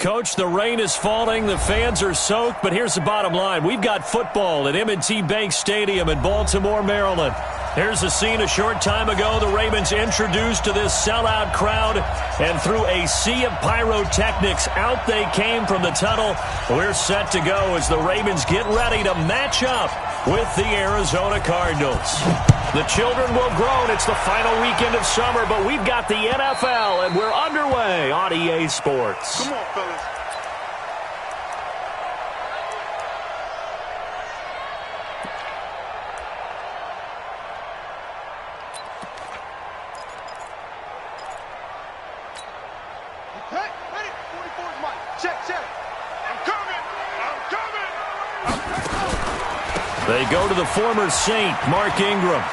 Coach, the rain is falling, the fans are soaked, but here's the bottom line. We've got football at M&T Bank Stadium in Baltimore, Maryland. Here's a scene a short time ago. The Ravens introduced to this sellout crowd, and through a sea of pyrotechnics, out they came from the tunnel. We're set to go as the Ravens get ready to match up with the Arizona Cardinals. The children will groan. It's the final weekend of summer, but we've got the NFL, and we're underway on EA Sports. Come on, fellas. Okay, ready? 44 is Mike. Check. I'm coming. They go to the former Saint, Mark Ingram.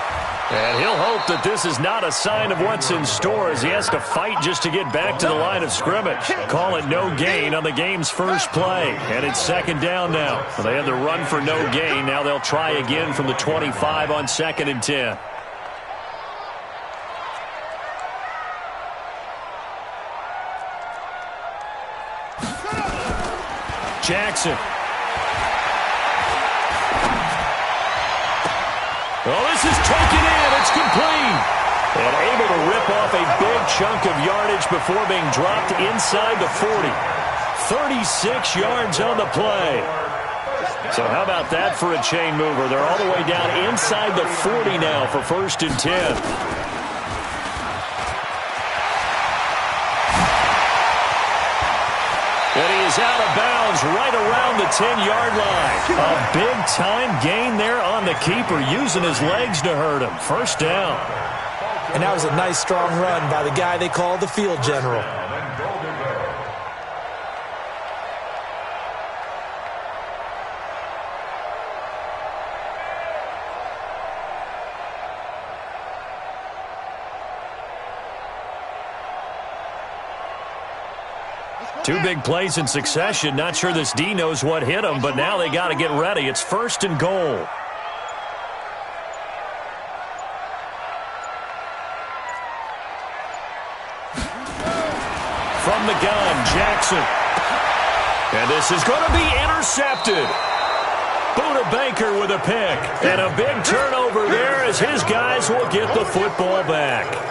And he'll hope that this is not a sign of what's in store as he has to fight just to get back to the line of scrimmage. Call it no gain on the game's first play. And it's second down now. They had the run for no gain. Now they'll try again from the 25 on 2nd and 10. Jackson. Well, this is taken in. It's complete. And able to rip off a big chunk of yardage before being dropped inside the 40. 36 yards on the play. So how about that for a chain mover? They're all the way down inside the 40 now for 1st and 10. And he is out of bounds right around the 10-yard line. A big-time gain there on the keeper, using his legs to hurt him. 1st down. And that was a nice, strong run by the guy they call the field general. Two big plays in succession. Not sure this D knows what hit him, but now they got to get ready. It's 1st and goal. From the gun, Jackson. And this is going to be intercepted. Buda Baker with a pick. And a big turnover there as his guys will get the football back.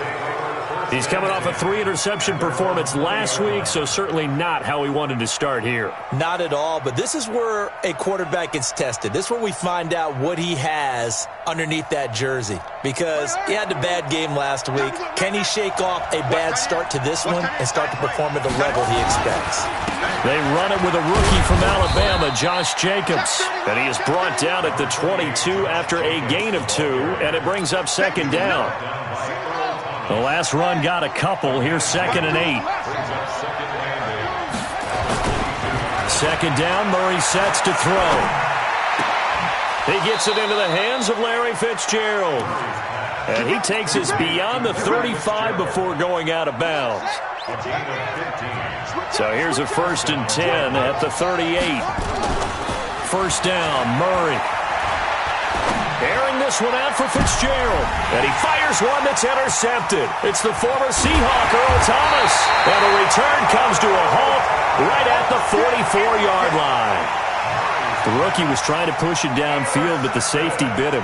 He's coming off a 3-interception performance last week, so certainly not how he wanted to start here. Not at all, but this is where a quarterback gets tested. This is where we find out what he has underneath that jersey, because he had a bad game last week. Can he shake off a bad start to this one and start to perform at the level he expects? They run it with a rookie from Alabama, Josh Jacobs. And he is brought down at the 22 after a gain of 2, and it brings up 2nd down. The last run got a couple. Here's 2nd and 8. 2nd down, Murray sets to throw. He gets it into the hands of Larry Fitzgerald. And he takes us beyond the 35 before going out of bounds. So here's a 1st and 10 at the 38. 1st down, Murray. Airing this one out for Fitzgerald. And he fires one that's intercepted. It's the former Seahawk, Earl Thomas. And the return comes to a halt right at the 44-yard line. The rookie was trying to push it downfield, but the safety bit him.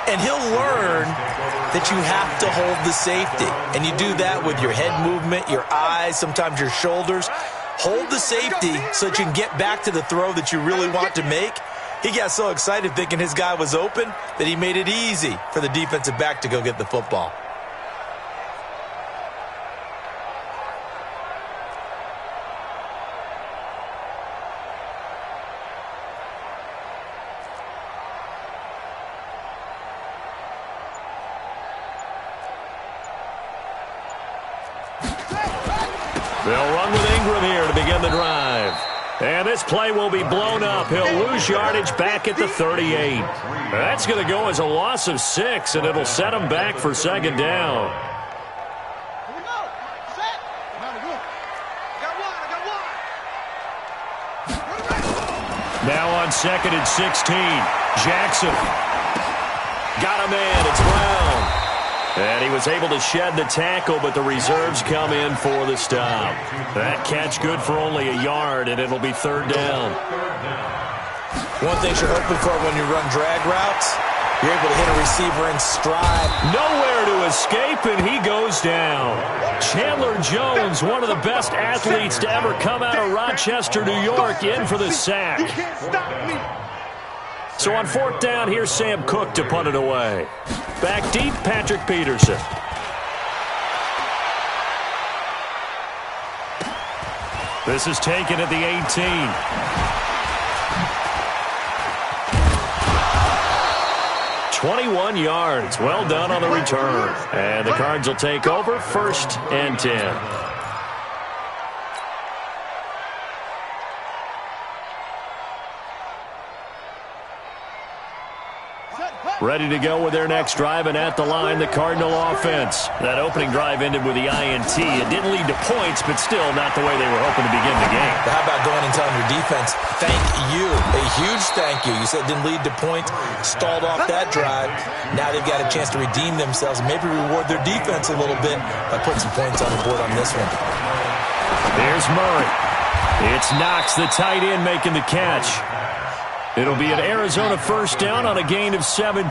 And he'll learn that you have to hold the safety. And you do that with your head movement, your eyes, sometimes your shoulders. Hold the safety so that you can get back to the throw that you really want to make. He got so excited thinking his guy was open that he made it easy for the defensive back to go get the football. They'll run with Ingram here to begin the drive. And this play will be blown up. He'll lose yardage back at the 38. That's going to go as a loss of 6, and it'll set him back for 2nd down. Now on 2nd and 16, Jackson. Got a man, it's Brown. And he was able to shed the tackle, but the reserves come in for the stop. That catch good for only a yard, and it'll be third down. One thing you're hoping for when you run drag routes, you're able to hit a receiver in stride. Nowhere to escape, and he goes down. Chandler Jones, one of the best athletes to ever come out of Rochester, New York, in for the sack. You can't stop me. So on fourth down, here's Sam Cook to punt it away. Back deep, Patrick Peterson. This is taken at the 18. 21 yards. Well done on the return. And the Cards will take over, 1st and 10. Ready to go with their next drive, and at the line, the Cardinal offense. That opening drive ended with the INT. It didn't lead to points, but still not the way they were hoping to begin the game. How about going and telling your defense, thank you, a huge thank you. You said it didn't lead to points, stalled off that drive. Now they've got a chance to redeem themselves and maybe reward their defense a little bit by putting some points on the board on this one. There's Murray. It's Knox, the tight end, making the catch. It'll be an Arizona first down on a gain of 17.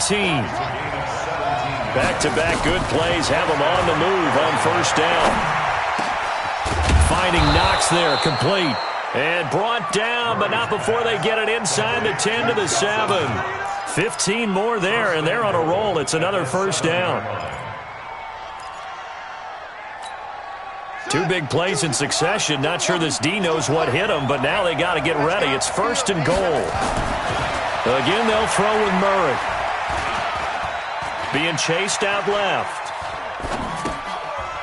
Back-to-back good plays have them on the move on first down. Finding Knox there, complete. And brought down, but not before they get it inside the 10 to the 7. 15 more there, and they're on a roll. It's another first down. Two big plays in succession. Not sure this D knows what hit them, but now they got to get ready. It's 1st and goal. Again, they'll throw with Murray. Being chased out left.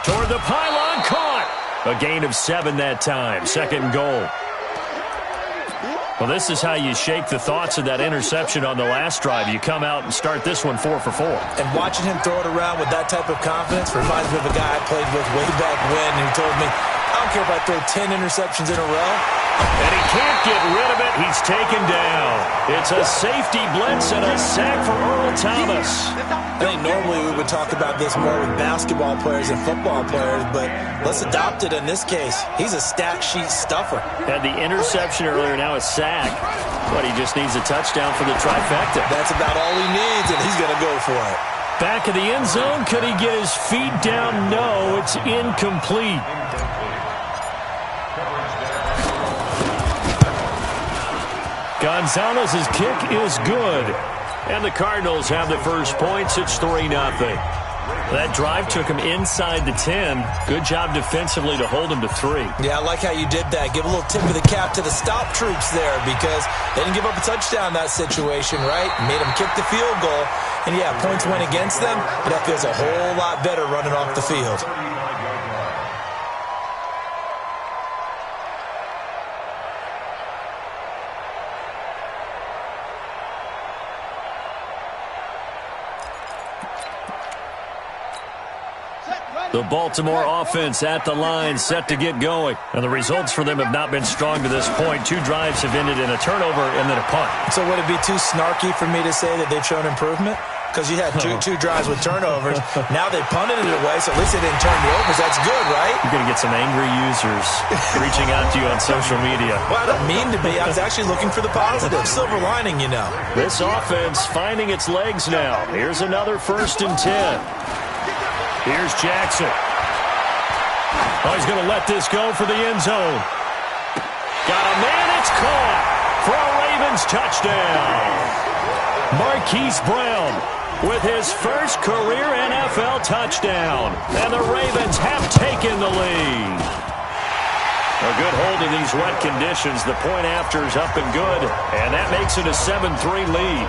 Toward the pylon, caught. A gain of 7 that time. 2nd and goal. Well, this is how you shake the thoughts of that interception on the last drive. You come out and start this one 4 for 4. And watching him throw it around with that type of confidence reminds me of a guy I played with way back when who told me, I don't care if I throw 10 interceptions in a row. And he can't get rid of it. He's taken down. It's a safety blitz and a sack for Earl Thomas. I think normally we would talk about this more with basketball players and football players, but let's adopt it in this case. He's a stat sheet stuffer. Had the interception earlier, now a sack. But he just needs a touchdown for the trifecta. That's about all he needs, and he's going to go for it. Back of the end zone. Could he get his feet down? No, it's incomplete. Gonzalez's kick is good. And the Cardinals have the first points. It's 3-0. That drive took him inside the 10. Good job defensively to hold him to 3. Yeah, I like how you did that. Give a little tip of the cap to the stop troops there because they didn't give up a touchdown in that situation, right? Made them kick the field goal. And, yeah, points went against them, but that feels a whole lot better running off the field. The Baltimore offense at the line, set to get going. And the results for them have not been strong to this point. 2 drives have ended in a turnover and then a punt. So would it be too snarky for me to say that they've shown improvement? Because you had two drives with turnovers. Now they punted it away, so at least they didn't turn the overs. That's good, right? You're going to get some angry users reaching out to you on social media. Well, I don't mean to be. I was actually looking for the positive. Silver lining, you know. This offense finding its legs now. Here's another 1st and 10. Here's Jackson. Oh, he's going to let this go for the end zone. Got a man. It's caught for a Ravens touchdown. Marquise Brown with his first career NFL touchdown. And the Ravens have taken the lead. A good hold in these wet conditions. The point after is up and good. And that makes it a 7-3 lead.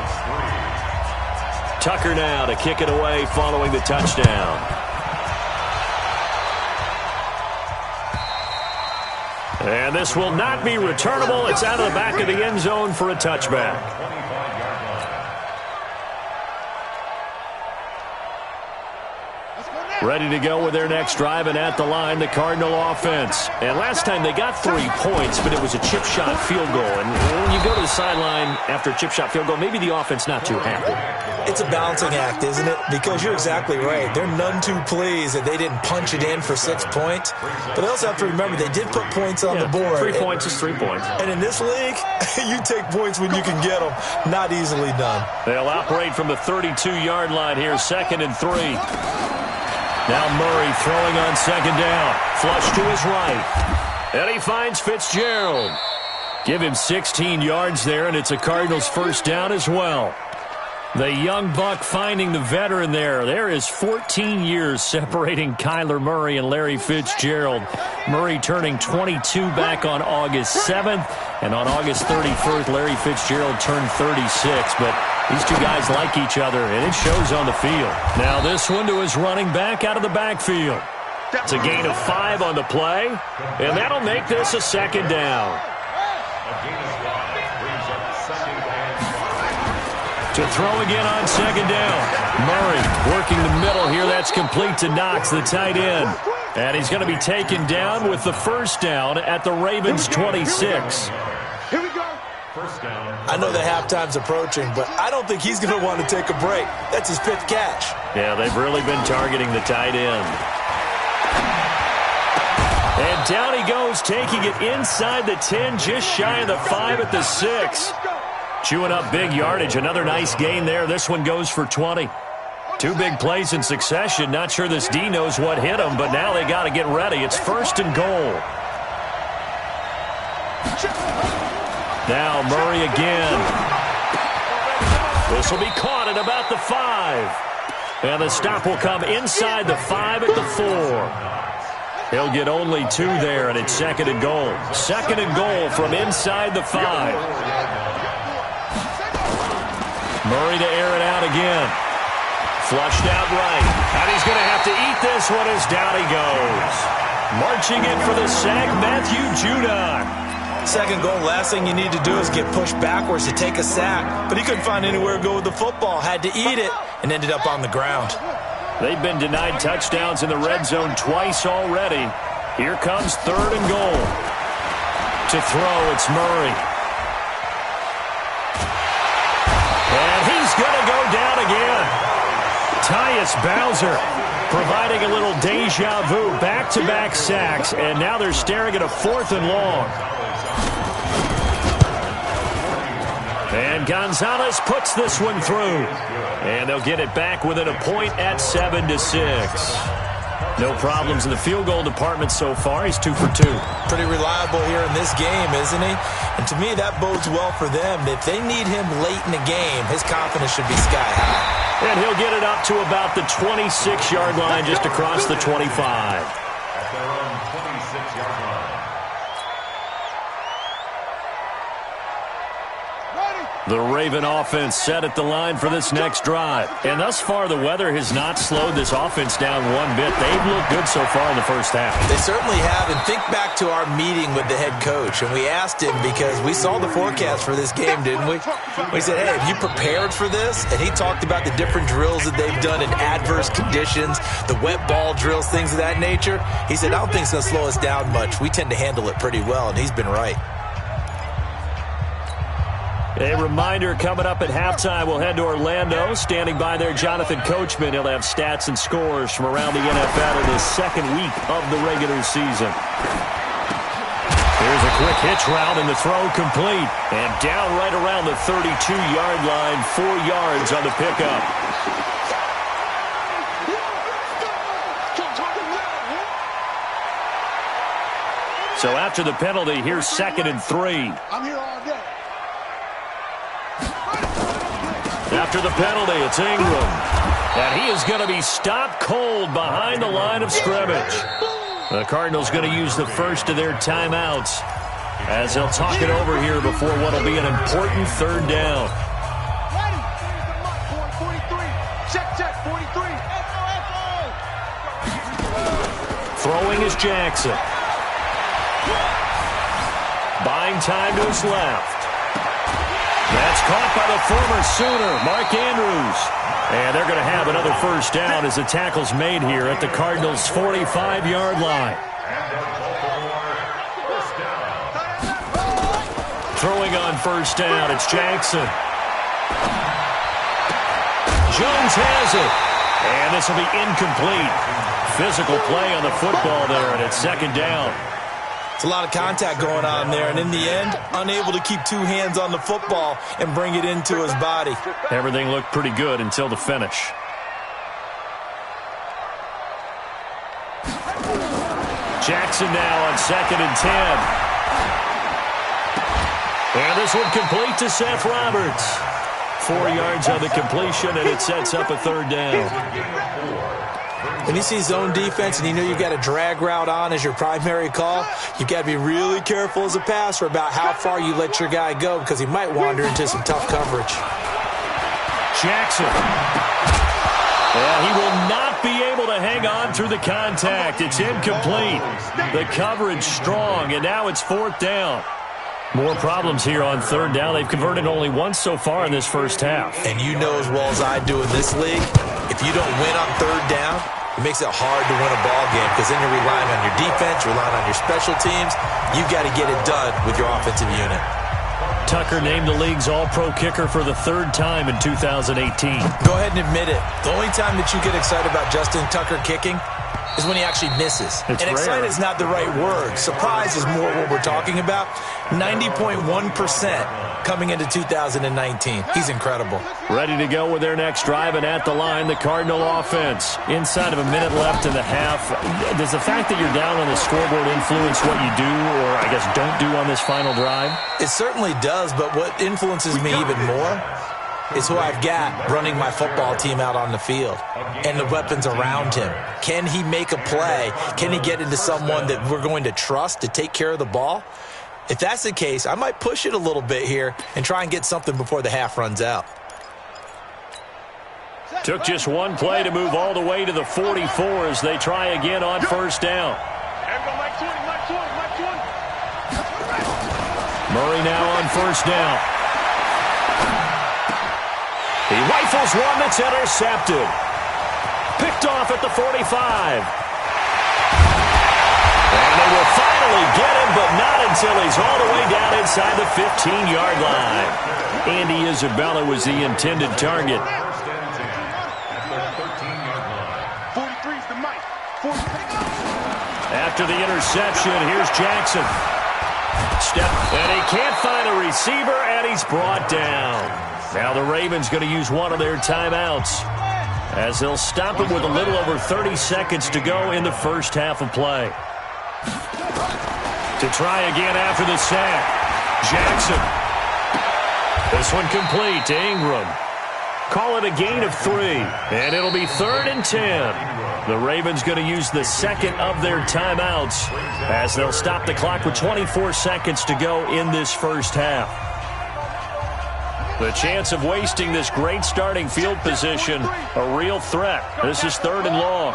Tucker now to kick it away following the touchdown. And this will not be returnable. It's out of the back of the end zone for a touchback. Ready to go with their next drive, and at the line, the Cardinal offense. And last time they got 3 points, but it was a chip shot field goal. And when you go to the sideline after a chip shot field goal, maybe the offense not too happy. It's a balancing act, isn't it? Because you're exactly right. They're none too pleased that they didn't punch it in for 6 points. But they also have to remember they did put points on the board. 3 points is 3 points. And in this league, you take points when you can get them. Not easily done. They'll operate from the 32-yard line here, 2nd and 3. Now Murray throwing on 2nd down. Flush to his right. And he finds Fitzgerald. Give him 16 yards there, and it's a Cardinals first down as well. The young buck finding the veteran there. There is 14 years separating Kyler Murray and Larry Fitzgerald. Murray turning 22 back on August 7th. And on August 31st, Larry Fitzgerald turned 36. But these two guys like each other, and it shows on the field. Now this one to his running back out of the backfield. It's a gain of 5 on the play, and that'll make this a 2nd down. To throw again on 2nd down. Murray working the middle here. That's complete to Knox, the tight end. And he's going to be taken down with the first down at the Ravens' 26. Here we go. I know that halftime's approaching, but I don't think he's going to want to take a break. That's his 5th catch. Yeah, they've really been targeting the tight end. And down he goes, taking it inside the 10, just shy of the 5 at the 6. Chewing up big yardage. Another nice gain there. This one goes for 20. 2 big plays in succession. Not sure this D knows what hit him, but now they got to get ready. It's 1st and goal. Now Murray again. This will be caught at about the 5. And the stop will come inside the 5 at the 4. He'll get only 2 there, and it's 2nd and goal. 2nd and goal from inside the 5. Murray to air it out again. Flushed out right. And he's going to have to eat this one as down he goes. Marching in for the sack, Matthew Judon. 2nd goal, last thing you need to do is get pushed backwards to take a sack. But he couldn't find anywhere to go with the football. Had to eat it and ended up on the ground. They've been denied touchdowns in the red zone twice already. Here comes 3rd and goal. To throw, it's Murray. And he's going to go down again. Tyus Bowser providing a little deja vu. Back-to-back sacks, and now they're staring at a 4th and long. And Gonzalez puts this one through. And they'll get it back within a point at 7-6. No problems in the field goal department so far. He's 2 for 2. Pretty reliable here in this game, isn't he? And to me, that bodes well for them. If they need him late in the game, his confidence should be sky high. And he'll get it up to about the 26-yard line, just across the 25. The Raven offense set at the line for this next drive. And thus far, the weather has not slowed this offense down one bit. They've looked good so far in the first half. They certainly have. And think back to our meeting with the head coach. And we asked him, because we saw the forecast for this game, didn't we? We said, hey, have you prepared for this? And he talked about the different drills that they've done in adverse conditions, the wet ball drills, things of that nature. He said, I don't think it's going to slow us down much. We tend to handle it pretty well, and he's been right. A reminder, coming up at halftime, we'll head to Orlando. Standing by there, Jonathan Coachman. He'll have stats and scores from around the NFL in the 2nd week of the regular season. Here's a quick hitch route, and the throw complete. And down right around the 32-yard line, 4 yards on the pickup. So after the penalty, here's 2nd and 3. I'm here all day. After the penalty, it's Ingram. And he is going to be stopped cold behind the line of scrimmage. The Cardinals going to use the first of their timeouts as they'll talk it over here before what will be an important 3rd down. Ready. 43. Check. 43. Throwing is Jackson. Buying time to his left. That's caught by the former Sooner, Mark Andrews. And they're going to have another first down as the tackle's made here at the Cardinals' 45-yard line. Throwing on first down, it's Jackson. Jones has it. And this will be incomplete. Physical play on the football there, and it's second down. It's a lot of contact going on there, and in the end, unable to keep two hands on the football and bring it into his body. Everything looked pretty good until the finish. Jackson now on 2nd and 10. And this one complete to Seth Roberts. 4 yards on the completion, and it sets up a third down. When you see zone defense and you know you've got a drag route on as your primary call, you've got to be really careful as a passer about how far you let your guy go because he might wander into some tough coverage. Jackson. Well, he will not be able to hang on through the contact. It's incomplete. The coverage strong, and now it's fourth down. More problems here on third down. They've converted only once so far in this first half. And you know as well as I do in this league, if you don't win on third down, it makes it hard to win a ball game because then you're relying on your defense, relying on your special teams. You've got to get it done with your offensive unit. Tucker named the league's all-pro kicker for the third time in 2018. Go ahead and admit it. The only time that you get excited about Justin Tucker kicking is when he actually misses. It's and rare. Excited is not the right word. Surprise is more what we're talking about. 90.1% coming into 2019. He's incredible. Ready to go with their next drive, and at the line, the Cardinal offense. Inside of a minute left in the half. Does the fact that you're down on the scoreboard influence what you do, or I guess don't do on this final drive? It certainly does, but what influences me even more is who I've got running my football team out on the field and the weapons around him. Can he make a play? Can he get into someone that we're going to trust to take care of the ball? If that's the case, I might push it a little bit here and try and get something before the half runs out. Took just one play to move all the way to the 44 as they try again on first down. Murray now on first down. He rifles one that's intercepted. Picked off at the 45. And they will finally get him, but not until he's all the way down inside the 15-yard line. Andy Isabella was the intended target. 43's the mic. After the interception, here's Jackson. And he can't find a receiver, and he's brought down. Now the Ravens going to use one of their timeouts as they'll stop him with a little over 30 seconds to go in the first half of play. To try again after the sack, Jackson. This one complete to Ingram. Call it a gain of 3, and it'll be 3rd and 10. The Ravens going to use the second of their timeouts as they'll stop the clock with 24 seconds to go in this first half. The chance of wasting this great starting field position, a real threat. This is 3rd and long.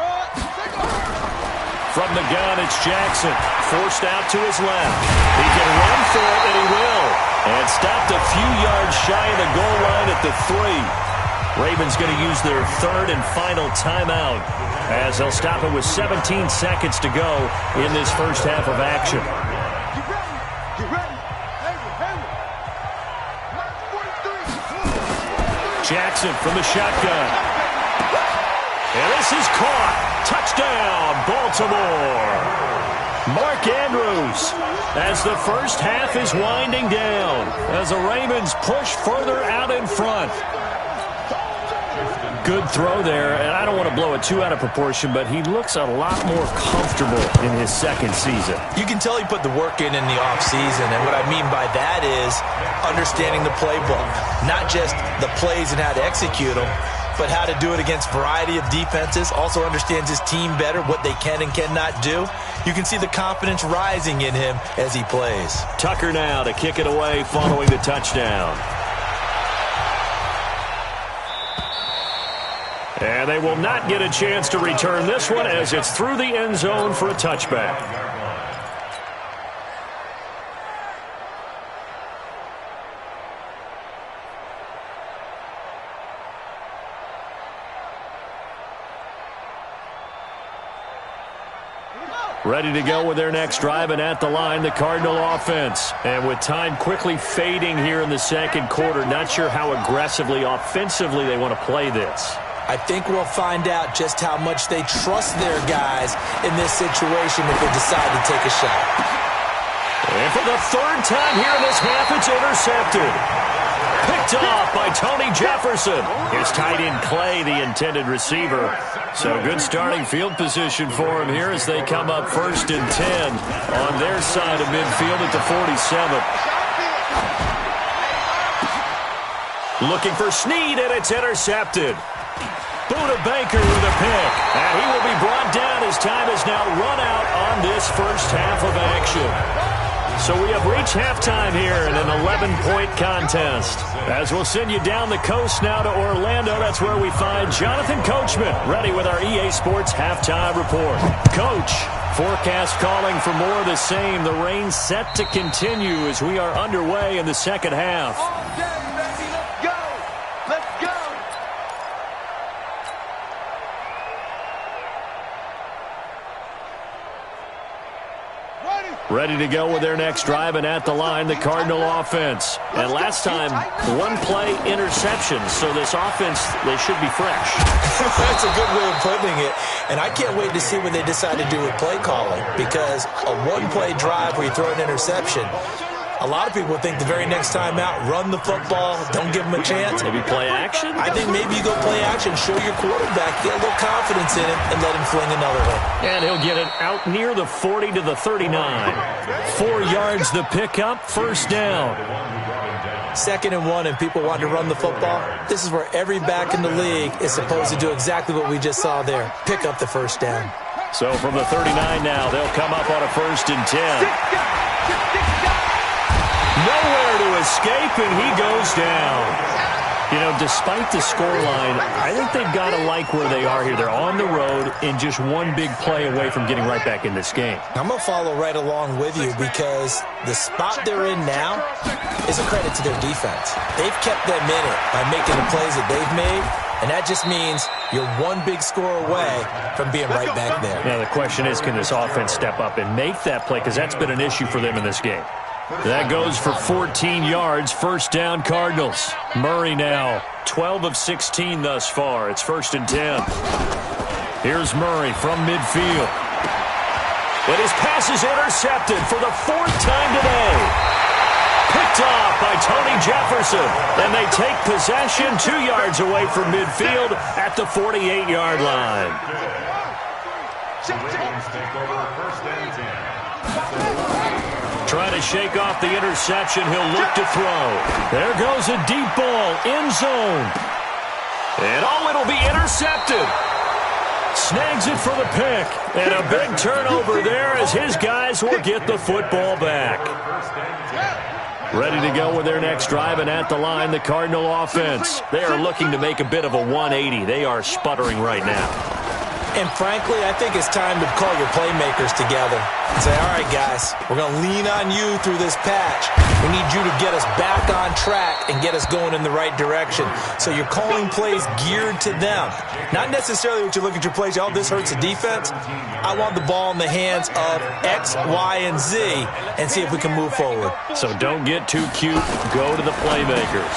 From the gun, it's Jackson, forced out to his left. He can run for it, and he will. And stopped a few yards shy of the goal line at the 3. Ravens going to use their 3rd and final timeout as they'll stop it with 17 seconds to go in this first half of action. Jackson from the shotgun. And this is caught. Touchdown, Baltimore. Mark Andrews as the first half is winding down as the Ravens push further out in front. Good throw there, and I don't want to blow it too out of proportion, but he looks a lot more comfortable in his second season. You can tell he put the work in the offseason, and what I mean by that is understanding the playbook. Not just the plays and how to execute them, but how to do it against a variety of defenses. Also understands his team better, what they can and cannot do. You can see the confidence rising in him as he plays. Tucker now to kick it away following the touchdown. And they will not get a chance to return this one as it's through the end zone for a touchback. Ready to go with their next drive, and at the line, the Cardinal offense. And with time quickly fading here in the second quarter, not sure how aggressively, offensively they want to play this. I think we'll find out just how much they trust their guys in this situation if they decide to take a shot. And for the third time here in this half, it's intercepted. Picked off by Tony Jefferson. His tight end Clay, the intended receiver. So good starting field position for him here as they come up 1st and 10 on their side of midfield at the 47. Looking for Snead, and it's intercepted. Buda Baker with a pick, and he will be brought down as time is now run out on this first half of action. So we have reached halftime here in an 11-point contest. As we'll send you down the coast now to Orlando, that's where we find Jonathan Coachman, ready with our EA Sports halftime report. Coach, forecast calling for more of the same. The rain set to continue as we are underway in the second half. Ready to go with their next drive, and at the line, the Cardinal offense. And last time, one-play interception, so this offense, they should be fresh. That's a good way of putting it. And I can't wait to see what they decide to do with play calling, because a one-play drive where you throw an interception, a lot of people think the very next time out, run the football, don't give them a chance. Maybe play action? I think maybe you go play action, show your quarterback, get a little confidence in him, and let him fling another one. And he'll get it out near the 40 to the 39. 4 yards the pickup, first down. 2nd and 1, and people want to run the football. This is where every back in the league is supposed to do exactly what we just saw there, pick up the first down. So from the 39 now, they'll come up on a 1st and 10. Nowhere to escape, and he goes down. You know, despite the scoreline, I think they've got to like where they are here. They're on the road and just one big play away from getting right back in this game. I'm going to follow right along with you because the spot they're in now is a credit to their defense. They've kept them in it by making the plays that they've made, and that just means you're one big score away from being right back there. Now, the question is, can this offense step up and make that play? Because that's been an issue for them in this game. That goes for 14 yards, first down Cardinals. Murray now, 12 of 16 thus far. It's 1st and 10. Here's Murray from midfield. And his pass is intercepted for the 4th time today. Picked off by Tony Jefferson. And they take possession 2 yards away from midfield at the 48-yard line. Trying to shake off the interception. He'll look to throw. There goes a deep ball. End zone. And it'll be intercepted. Snags it for the pick. And a big turnover there as his guys will get the football back. Ready to go with their next drive, and at the line, the Cardinal offense. They are looking to make a bit of a 180. They are sputtering right now. And frankly, I think it's time to call your playmakers together and say, all right, guys, we're going to lean on you through this patch. We need you to get us back on track and get us going in the right direction. So you're calling plays geared to them. Not necessarily what you look at your plays, oh, this hurts the defense. I want the ball in the hands of X, Y, and Z and see if we can move forward. So don't get too cute. Go to the playmakers.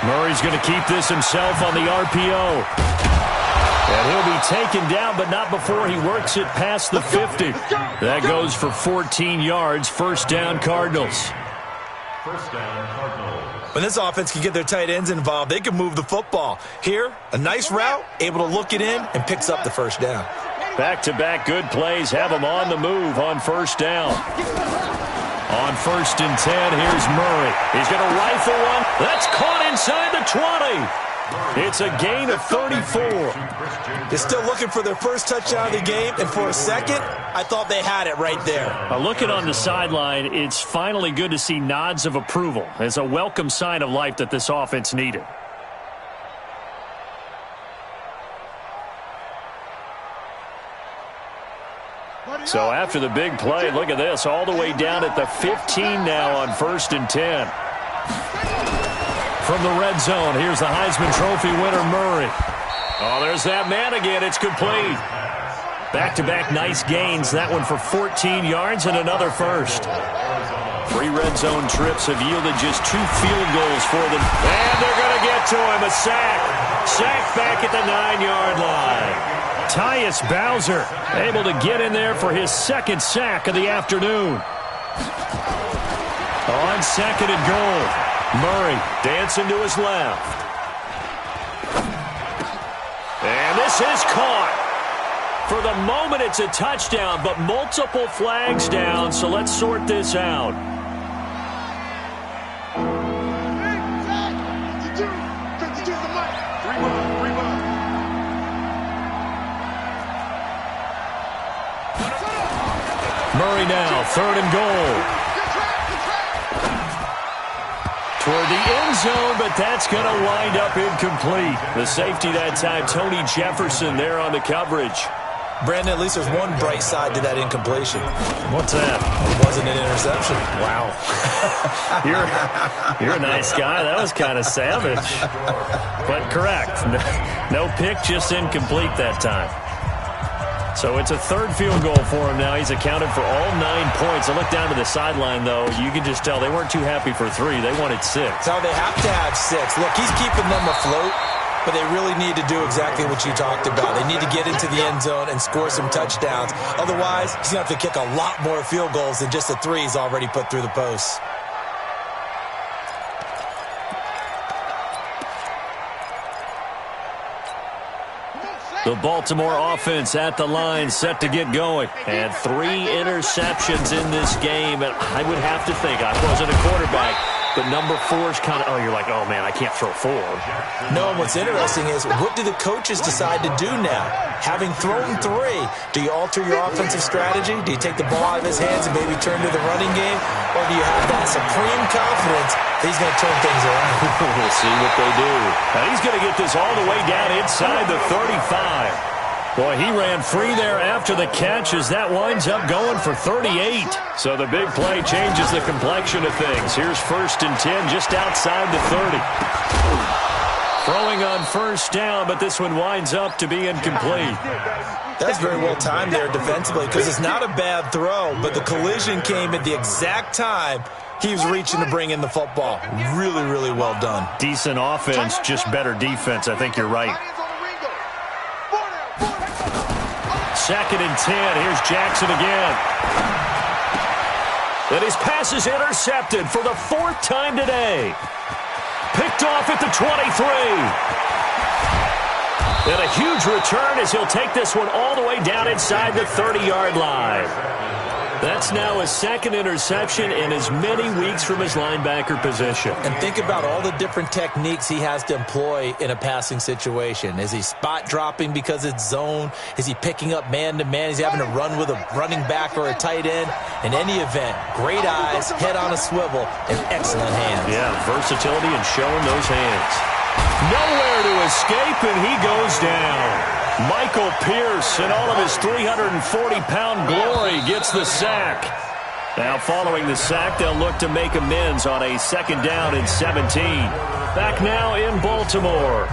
Murray's going to keep this himself on the RPO. And he'll be taken down, but not before he works it past the 50. That goes for 14 yards. First down, Cardinals. First down, Cardinals. When this offense can get their tight ends involved, they can move the football. Here, a nice route, able to look it in, and picks up the first down. Back-to-back good plays have him on the move on first down. On 1st and 10, here's Murray. He's going to rifle one. That's caught inside the 20. It's a gain of 34. They're still looking for their first touchdown of the game, and for a second, I thought they had it right there. Looking on the sideline, it's finally good to see nods of approval. It's a welcome sign of life that this offense needed. So after the big play, look at this, all the way down at the 15 now on 1st and 10. From the red zone, here's the Heisman Trophy winner, Murray. Oh, there's that man again. It's complete. Back-to-back nice gains. That one for 14 yards and another first. 3 red zone trips have yielded just 2 field goals for them. And they're going to get to him. A sack. Sack back at the 9-yard line. Tyus Bowser able to get in there for his second sack of the afternoon. On second and goal, Murray dancing to his left. And this is caught. For the moment, it's a touchdown, but multiple flags down, so let's sort this out. Murray now, third and goal. Toward the end zone, but that's going to wind up incomplete. The safety that time, Tony Jefferson, there on the coverage. Brandon, at least there's one bright side to that incompletion. What's that? It wasn't an interception. Wow. You're a nice guy. That was kind of savage. But correct. No pick, just incomplete that time. So it's a third field goal for him now. He's accounted for all 9 points. I look down to the sideline, though. You can just tell they weren't too happy for 3. They wanted 6. No, they have to have 6. Look, he's keeping them afloat, but they really need to do exactly what you talked about. They need to get into the end zone and score some touchdowns. Otherwise, he's going to have to kick a lot more field goals than just the 3 he's already put through the posts. The Baltimore offense at the line, set to get going. And 3 interceptions in this game. And I would have to think, I wasn't a quarterback, but number 4 is kind of, you're like, oh, man, I can't throw 4. No, and what's interesting is, what do the coaches decide to do now? Having thrown 3, do you alter your offensive strategy? Do you take the ball out of his hands and maybe turn to the running game? Or do you have that supreme confidence that he's going to turn things around? We'll see what they do. Now he's going to get this all the way down inside the 35. Boy, he ran free there after the catch as that winds up going for 38. So the big play changes the complexion of things. Here's 1st and 10 just outside the 30. Throwing on first down, but this one winds up to be incomplete. That's very well timed there defensively because it's not a bad throw, but the collision came at the exact time he was reaching to bring in the football. Really, really well done. Decent offense, just better defense. I think you're right. 2nd and 10. Here's Jackson again. And his pass is intercepted for the 4th time today. Picked off at the 23. And a huge return as he'll take this one all the way down inside the 30-yard line. That's now his 2nd interception in as many weeks from his linebacker position. And think about all the different techniques he has to employ in a passing situation. Is he spot dropping because it's zone? Is he picking up man-to-man? Is he having to run with a running back or a tight end? In any event, great eyes, head on a swivel, and excellent hands. Yeah, versatility and showing those hands. Nowhere to escape, and he goes down. Michael Pierce, in all of his 340-pound glory, gets the sack. Now, following the sack, they'll look to make amends on a 2nd down and 17. Back now in Baltimore.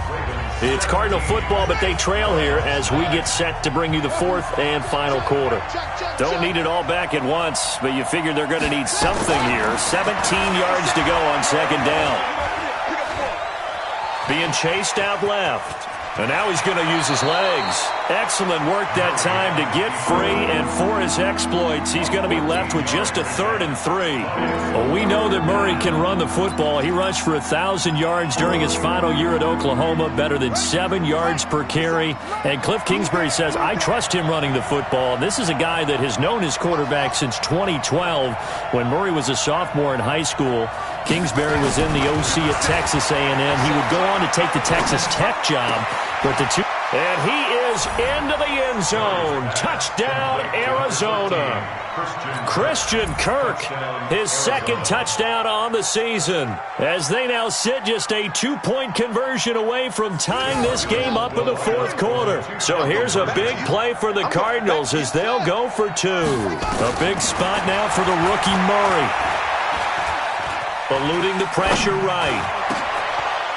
It's Cardinal football, but they trail here as we get set to bring you the 4th and final quarter. Don't need it all back at once, but you figure they're going to need something here. 17 yards to go on 2nd down. Being chased out left. And now he's going to use his legs. Excellent work that time to get free, and for his exploits, he's going to be left with just a 3rd and 3. Well, we know that Murray can run the football. He rushed for 1,000 yards during his final year at Oklahoma, better than 7 yards per carry. And Cliff Kingsbury says, I trust him running the football. And this is a guy that has known his quarterback since 2012 when Murray was a sophomore in high school. Kingsbury was in the OC at Texas A&M. He would go on to take the Texas Tech job. But and he is into the end zone. Touchdown, Arizona. Christian Kirk, his 2nd touchdown on the season, as they now sit just a 2-point conversion away from tying this game up in the 4th quarter. So here's a big play for the Cardinals as they'll go for 2. A big spot now for the rookie Murray. Eluding the pressure right.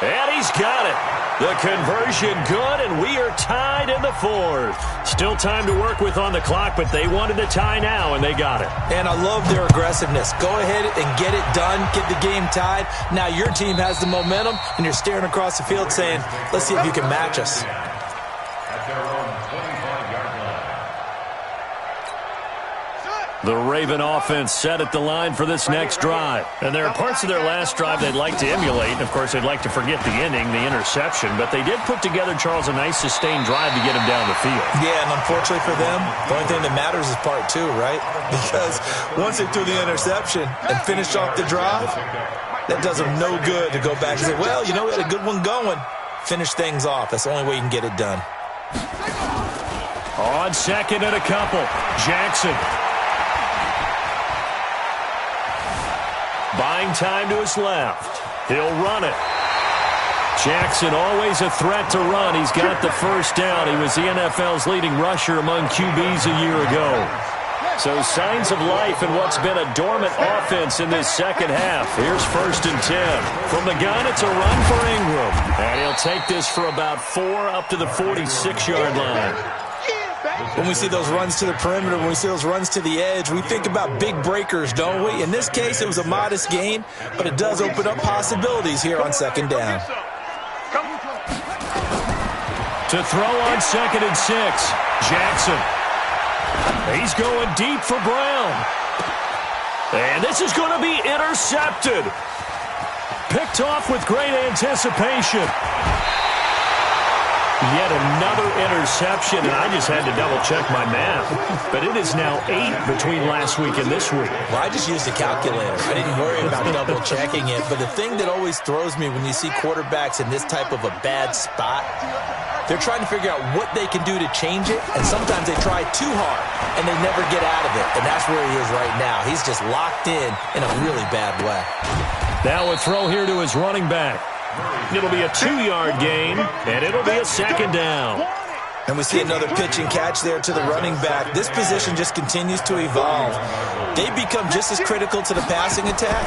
And he's got it. The conversion good, and we are tied in the fourth. Still time to work with on the clock, but they wanted to tie now, and they got it. And I love their aggressiveness. Go ahead and get it done, get the game tied. Now your team has the momentum, and you're staring across the field saying, let's see if you can match us. The Raven offense set at the line for this next drive. And there are parts of their last drive they'd like to emulate. And, of course, they'd like to forget the ending, the interception. But they did put together, Charles, a nice sustained drive to get him down the field. Yeah, and unfortunately for them, the only thing that matters is part two, right? Because once they threw the interception and finished off the drive, that does them no good to go back and say, well, you know, we had a good one going. Finish things off. That's the only way you can get it done. On second and a couple, Jackson. Buying time to his left. He'll run it. Jackson, always a threat to run. He's got the first down. He was the NFL's leading rusher among QBs a year ago. So signs of life in what's been a dormant offense in this second half. Here's 1st and 10. From the gun, it's a run for Ingram. And he'll take this for about 4 up to the 46-yard line. When we see those runs to the perimeter, when we see those runs to the edge, we think about big breakers, don't we? In this case, it was a modest gain, but it does open up possibilities here on 2nd down. To throw on 2nd and 6, Jackson. He's going deep for Brown. And this is going to be intercepted. Picked off with great anticipation. Yet another interception, and I just had to double-check my math. But it is now 8 between last week and this week. Well, I just used a calculator. I didn't worry about double-checking it. But the thing that always throws me when you see quarterbacks in this type of a bad spot, they're trying to figure out what they can do to change it, and sometimes they try too hard, and they never get out of it. And that's where he is right now. He's just locked in a really bad way. Now a throw here to his running back. It'll be a 2-yard gain, and it'll be a 2nd down. And we see another pitch and catch there to the running back. This position just continues to evolve. They become just as critical to the passing attack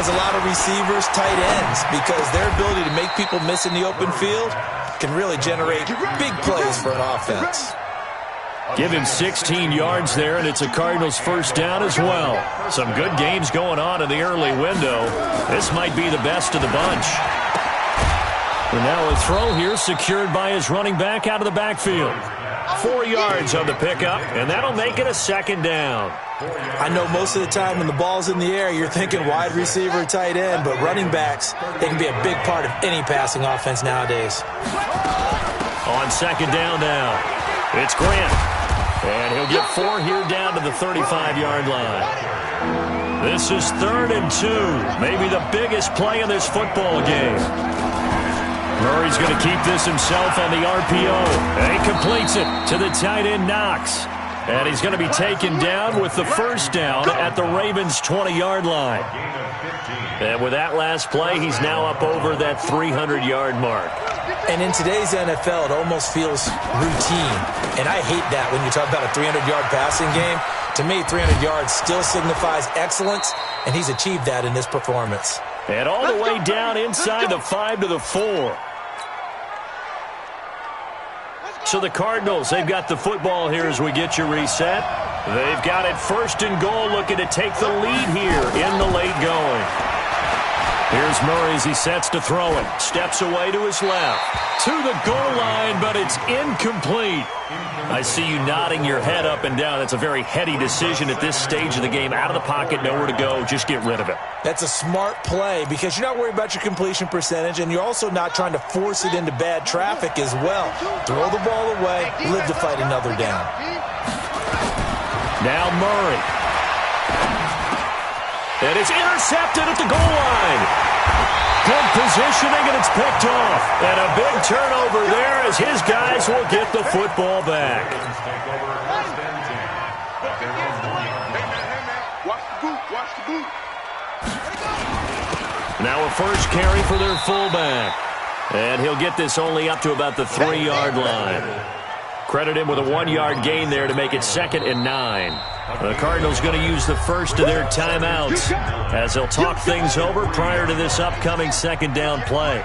as a lot of receivers, tight ends, because their ability to make people miss in the open field can really generate big plays for an offense. Give him 16 yards there, and it's a Cardinals 1st down as well. Some good games going on in the early window. This might be the best of the bunch. And now a throw here secured by his running back out of the backfield. 4 yards on the pickup, and that'll make it a 2nd down. I know most of the time when the ball's in the air, you're thinking wide receiver, tight end, but running backs, they can be a big part of any passing offense nowadays. On 2nd down now, it's Grant. And he'll get 4 here down to the 35-yard line. This is 3rd and 2, maybe the biggest play in this football game. Murray's going to keep this himself on the RPO. And he completes it to the tight end, Knox. And he's going to be taken down with the 1st down at the Ravens' 20-yard line. And with that last play, he's now up over that 300-yard mark. And in today's NFL, it almost feels routine. And I hate that when you talk about a 300-yard passing game. To me, 300 yards still signifies excellence, and he's achieved that in this performance. And all the way down inside the 5 to the 4. So the Cardinals, they've got the football here as we get you reset. They've got it 1st and goal, looking to take the lead here in the late going. Here's Murray as he sets to throw it. Steps away to his left. To the goal line, but it's incomplete. I see you nodding your head up and down. That's a very heady decision at this stage of the game. Out of the pocket, nowhere to go. Just get rid of it. That's a smart play because you're not worried about your completion percentage, and you're also not trying to force it into bad traffic as well. Throw the ball away, live to fight another down. Now Murray. And it's intercepted at the goal line. Good positioning, and it's picked off. And a big turnover there as his guys will get the football back. Now a first carry for their fullback. And he'll get this only up to about the 3-yard line. Credit him with a 1-yard gain there to make it 2nd and 9. The Cardinals going to use the first of their timeouts as they'll talk things over prior to this upcoming 2nd down play.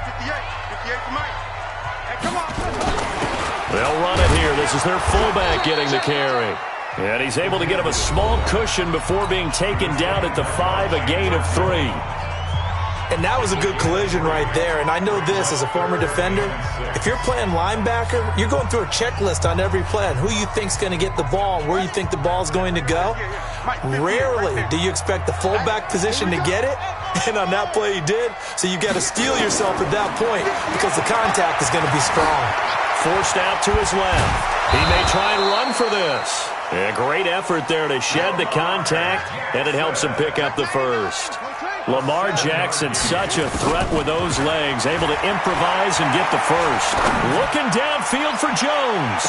They'll run it here. This is their fullback getting the carry. And he's able to get him a small cushion before being taken down at the 5, a gain of 3. And that was a good collision right there. And I know this as a former defender. If you're playing linebacker, you're going through a checklist on every play on who you think's going to get the ball and where you think the ball's going to go. Rarely do you expect the fullback position to get it. And on that play he did. So you got to steel yourself at that point because the contact is going to be strong. Forced out to his left. He may try and run for this. A great effort there to shed the contact, and it helps him pick up the first. Lamar Jackson, such a threat with those legs, able to improvise and get the first. Looking downfield for Jones.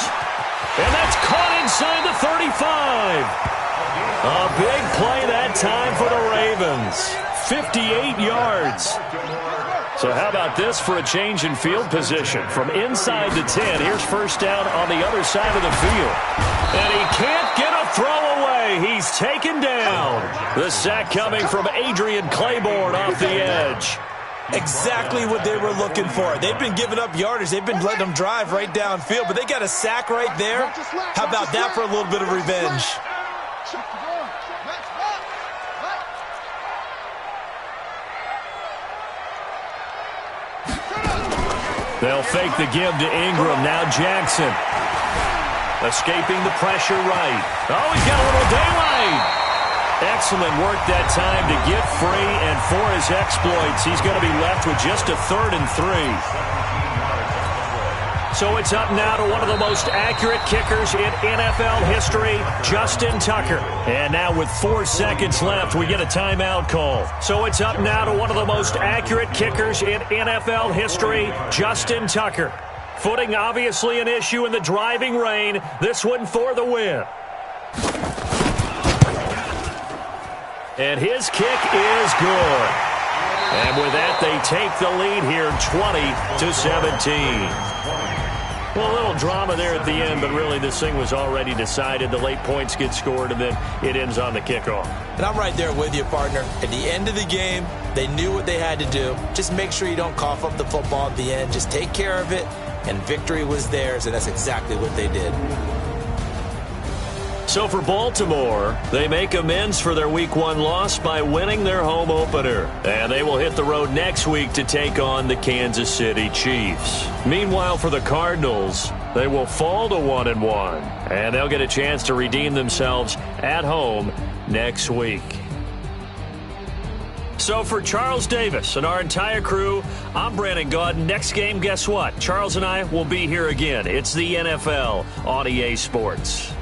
And that's caught inside the 35. A big play that time for the Ravens. 58 yards. So how about this for a change in field position? From inside the 10, here's first down on the other side of the field. And he can't get a throw away. He's taken down. The sack coming from Adrian Claiborne off the edge. Exactly what they were looking for. They've been giving up yardage. They've been letting them drive right downfield, but they got a sack right there. How about that for a little bit of revenge? They'll fake the give to Ingram. Now Jackson. Escaping the pressure right. Oh, he's got a little daylight. Excellent work that time to get free, and for his exploits, he's going to be left with just a 3rd and 3. So it's up now to one of the most accurate kickers in NFL history, Justin Tucker. And now with 4 seconds left, we get a timeout call. So it's up now to one of the most accurate kickers in NFL history, Justin Tucker. Footing obviously an issue in the driving rain. This one for the win. And his kick is good. And with that, they take the lead here 20-17. Well, a little drama there at the end, but really this thing was already decided. The late points get scored, and then it ends on the kickoff. And I'm right there with you, partner. At the end of the game, they knew what they had to do. Just make sure you don't cough up the football at the end. Just take care of it, and victory was theirs, and that's exactly what they did. So for Baltimore, they make amends for their Week 1 loss by winning their home opener. And they will hit the road next week to take on the Kansas City Chiefs. Meanwhile, for the Cardinals, they will fall to 1-1. And they'll get a chance to redeem themselves at home next week. So for Charles Davis and our entire crew, I'm Brandon Gaudin. Next game, guess what? Charles and I will be here again. It's the NFL on EA Sports.